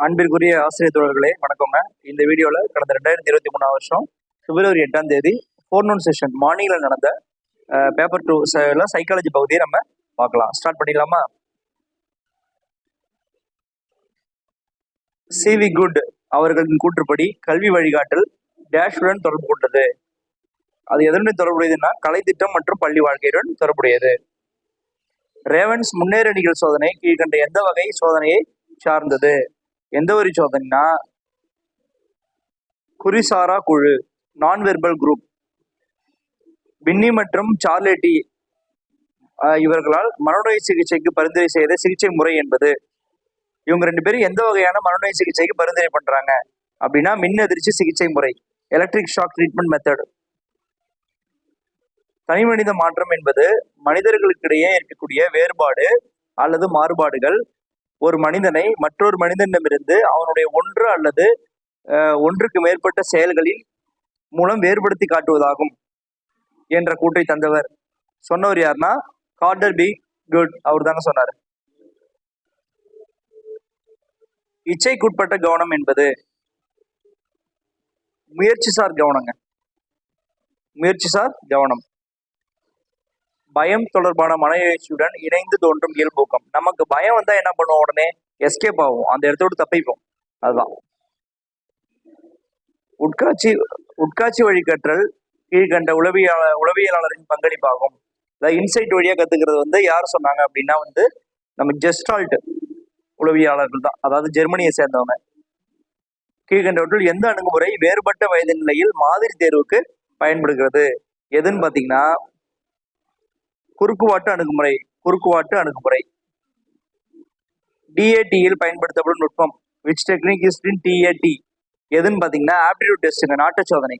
அன்பிற்குரிய ஆசிரியர் தோழர்களே வணக்கங்க. இந்த வீடியோவில் கடந்த 2023 வருஷம் பிப்ரவரி 8ஆம் தேதி ஃபோர்நூன் செஷன் மார்னிங்கில் நடந்த பேப்பர் 2 சைக்காலஜி பகுதியை நம்ம பார்க்கலாம். ஸ்டார்ட் பண்ணிடலாமா? சிவி குட் அவர்களின் கூற்றுப்படி கல்வி வழிகாட்டல் டேஷுடன் தொடர்பு கொண்டது. அது எதனுடன் தொடர்புடையதுன்னா கலை திட்டம் மற்றும் பள்ளி வாழ்க்கையுடன் தொடர்புடையது. ரேவன்ஸ் முன்னேறணிகள் சோதனை கீழ்கண்ட எந்த வகை சோதனையை சார்ந்தது? எந்த ஒரு சோதனைனா குறிசாரா குழு, நான் வெர்பல் குரூப். பின்னி மற்றும் சார்லெட்டி இவர்களால் மனநோய் சிகிச்சைக்கு பரிந்துரை செய்த சிகிச்சை முறை என்பது. இவங்க 2 பேரும் எந்த வகையான மனநோய் சிகிச்சைக்கு பரிந்துரை பண்றாங்க அப்படின்னா மின் அதிர்ச்சி சிகிச்சை முறை, எலக்ட்ரிக் ஷாக் ட்ரீட்மெண்ட் மெத்தட். தனி மனித மாற்றம் என்பது மனிதர்களுக்கிடையே இருக்கக்கூடிய வேறுபாடு அல்லது மாறுபாடுகள் ஒரு மனிதனை மற்றொரு மனிதனிடமிருந்து அவனுடைய ஒன்று அல்லது ஒன்றுக்கு மேற்பட்ட செயல்களின் மூலம் வேறுபடுத்தி காட்டுவதாகும் என்ற கூற்றை தந்தவர். சொன்னவர் யாருன்னா கார்டர் பி குட். அவர் தானே சொன்னார். இச்சைக்குட்பட்ட கவனம் என்பது முயற்சிசார் கவனங்க. முயற்சிசார் கவனம் பயம் தொடர்பான மன எழுச்சியுடன் இணைந்து தோன்றும் இயல்பூக்கம். நமக்கு பயம் வந்தா என்ன பண்ணுவோம்? உடனே எஸ்கேப் ஆகும், அந்த இடத்தோடு தப்பிப்போம். அதுதான் உட்காட்சி வழிகற்றல் கீழ்கண்ட உளவியலாளரின் பங்களிப்பாகும். இன்சைட் வழியா கத்துக்கிறது யார் சொன்னாங்க அப்படின்னா நம்ம ஜெஸ்டால்ட் உளவியலாளர்கள் தான், அதாவது ஜெர்மனியை சேர்ந்தவங்க. கீழ்கண்டவற்றில் எந்த அணுகுமுறை வேறுபட்ட வயது நிலையில் மாதிரி தேர்வுக்கு பயன்படுகிறது? எதுன்னு பாத்தீங்கன்னா குறுக்குவாட்டு அணுகுமுறை. டிஏடியில் பயன்படுத்தப்படும் நுட்பம். Which technique is in TAD? எதுன்னு பாத்தீங்கன்னா ஆப்டிடியூட் டெஸ்ட்டுங்க, நாட்ட சோதனை.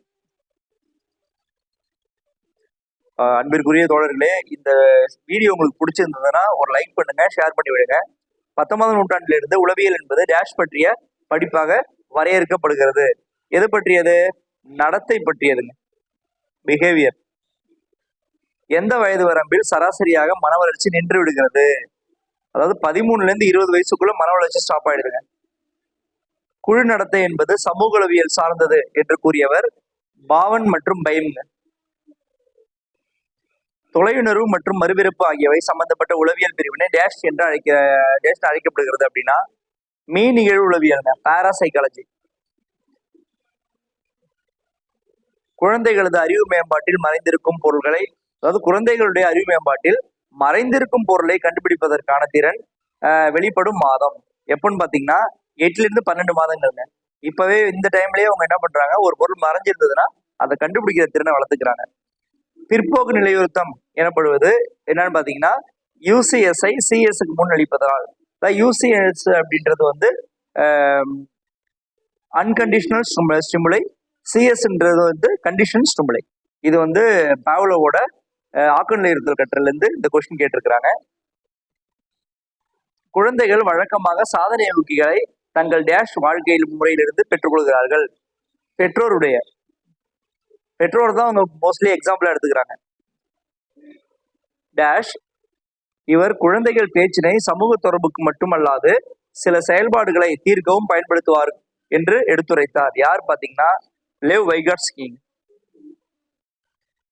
அன்பிற்குரிய தோழர்களே, இந்த வீடியோ உங்களுக்கு பிடிச்சிருந்ததுன்னா ஒரு லைக் பண்ணுங்க, ஷேர் பண்ணி விடுங்க. 19ஆம் நூற்றாண்டிலிருந்து உளவியல் என்பது டேஷ் பற்றிய படிப்பாக வரையறுக்கப்படுகிறது. எது பற்றியது? நடத்தை பற்றியதுங்க, பிஹேவியர். எந்த வயது வரம்பில் சராசரியாக மன வளர்ச்சி நின்று விடுகிறது? அதாவது 13ல இருந்து 20 வயசுக்குள்ள மன வளர்ச்சி ஸ்டாப் ஆயிடுதுங்க. குழு நடத்தை என்பது சமூகவியல் சார்ந்தது என்று கூறியவர் பாவன் மற்றும் பைம்ங்க. தொலையுணர்வு மற்றும் மறுபிறப்பு ஆகியவை சம்பந்தப்பட்ட உளவியல் பிரிவினை டேஷ் என்று அழைக்கப்படுகிறது அப்படின்னா நிகழ்வு உளவியல்ங்க, பாராசைக்காலஜி. குழந்தைகளது அறிவு மேம்பாட்டில் மறைந்திருக்கும் பொருள்களை, அதாவது குழந்தைகளுடைய அறிவு மேம்பாட்டில் மறைந்திருக்கும் பொருளை கண்டுபிடிப்பதற்கான திறன் வெளிப்படும் மாதம் எப்பன்னு பாத்தீங்கன்னா 8ல இருந்து 12 மாதங்கள்ங்க. இப்பவே இந்த டைம்லயே அவங்க என்ன பண்றாங்க, ஒரு பொருள் மறைஞ்சிருந்ததுன்னா அதை கண்டுபிடிக்கிற திறனை வளர்த்துக்கிறாங்க. பிற்போக்கு நிலையுறுத்தம் எனப்படுவது என்னன்னு பாத்தீங்கன்னா யூசிஎஸ்ஐ சிஎஸ்க்கு முன்னளிப்பதனால். யூசிஎஸ் அப்படின்றது அன்கண்டிஷனல் ஸ்டிமுலை, சிஎஸ்ன்றது கண்டிஷன் ஸ்டிமுலை. இது பாவ்லோவோட ஆக்கநிலை இருத்தல் கற்றல இருந்து இந்த கொஸ்டின் கேட்டிருக்கிறாங்க. குழந்தைகள் வழக்கமாக சாதனை நோக்கிகளை தங்கள் டேஷ் வாழ்க்கையில் முறையிலிருந்து பெற்றுக்கொள்கிறார்கள். பெற்றோர் தான் அவங்க மோஸ்ட்லி எக்ஸாம்பிளா எடுத்துக்கிறாங்க. டேஷ் இவர் குழந்தைகள் பேச்சினை சமூக தொடர்புக்கு மட்டுமல்லாது சில செயல்பாடுகளை தீர்க்கவும் பயன்படுத்துவார் என்று எடுத்துரைத்தார். யார் பாத்தீங்கன்னா லெவ் வைகாட்ஸ்கி.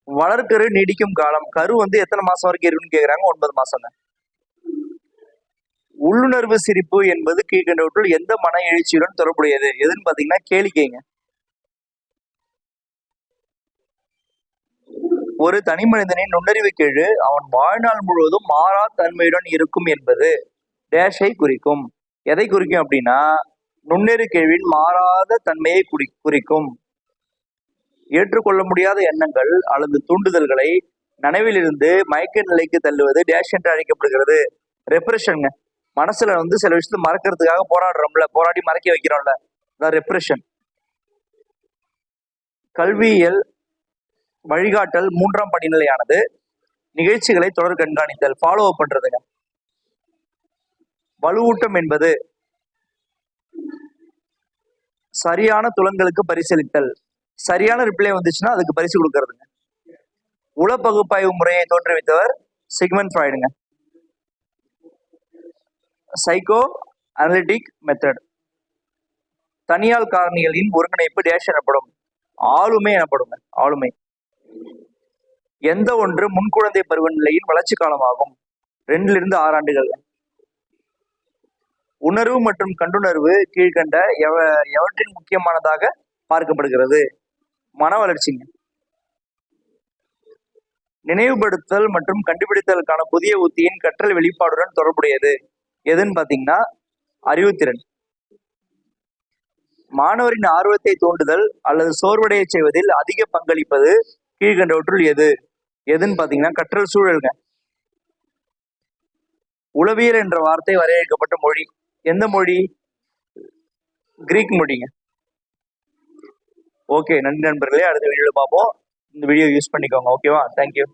வளர்க்கரு நீடிக்கும் காலம். கரு எத்தனை மாசம் வரைக்கும் இருக்குன்னு கேக்குறாங்க. 9 மாசங்க. உள்ளுணர்வு சிரிப்பு என்பது கீழ்கண்டவற்றுள் எந்த மன எழுச்சியுடன் தொடர்புடையது? எதுன்னு பாத்தீங்கன்னா கேளிக்கைங்க. ஒரு தனி மனிதனின் நுண்ணறிவு கேழு அவன் வாழ்நாள் முழுவதும் மாறா தன்மையுடன் இருக்கும் என்பது டேஷை குறிக்கும். எதை குறிக்கும் அப்படின்னா நுண்ணறிவு கேள்வியின் மாறாத தன்மையை குறிக்கும். ஏற்றுக்கொள்ள முடியாத எண்ணங்கள் அல்லது தூண்டுதல்களை நனவிலிருந்து மயக்க நிலைக்கு தள்ளுவது டேஷ் என்று அழைக்கப்படுகிறது. ரெப்ரெஷன்ங்க. மனசுல சில விஷயத்தை மறக்கிறதுக்காக போராடுறோம்ல, போராடி மறக்க வைக்கிறோம்ல, ரெப்ரெஷன். கல்வியியல் வழிகாட்டல் 3ஆம் படிநிலையானது நிகழ்ச்சிகளை தொடர் கண்காணித்தல், ஃபாலோ அப் பண்றதுங்க. வலுவூட்டம் என்பது சரியான துலங்களுக்கு பரிசீலித்தல். சரியான ரிப்ளை வந்துச்சுன்னா அதுக்கு பரிசு கொடுக்கறதுங்க. உள பகுப்பாய்வு முறையை தோற்றுவித்தவர் சிக்மண்ட் ஃப்ராய்டுங்க. Psychoanalytic method. தனியால் காரணிகளின் ஒருங்கிணைப்பு டேஷ் எனப்படும். ஆளுமை எனப்படும். ஆளுமை. எந்த ஒன்று முன்குழந்தை பருவ நிலையின் வளர்ச்சி காலமாகும்? 2 to 6 ஆண்டுகள். உணர்வு மற்றும் கண்டுணர்வு கீழ்கண்ட எவற்றின் முக்கியமானதாக பார்க்கப்படுகிறது? மன வளர்ச்சிங்க. நினைவுபடுத்தல் மற்றும் கண்டுபிடித்தலுக்கான புதிய உத்தியின் கற்றல் வெளிப்பாடுடன் தொடர்புடையது எதுன்னு பாத்தீங்கன்னா அறிவுத்திறன். மாணவரின் ஆர்வத்தை தூண்டுதல் அல்லது சோர்வடைய செய்வதில் அதிக பங்களிப்பது கீழ்கண்டவற்றுள் எதுன்னு பாத்தீங்கன்னா கற்றல் சூழல்ங்க. உளவியல் என்ற வார்த்தை வரையறுக்கப்பட்ட மொழி எந்த மொழி? கிரீக் மொழிங்க. ஓகே, நன்றி நண்பர்களே. அடுத்த வீடியோல பார்ப்போம். இந்த வீடியோ யூஸ் பண்ணிக்கோங்க. ஓகேவா? தேங்க்யூ.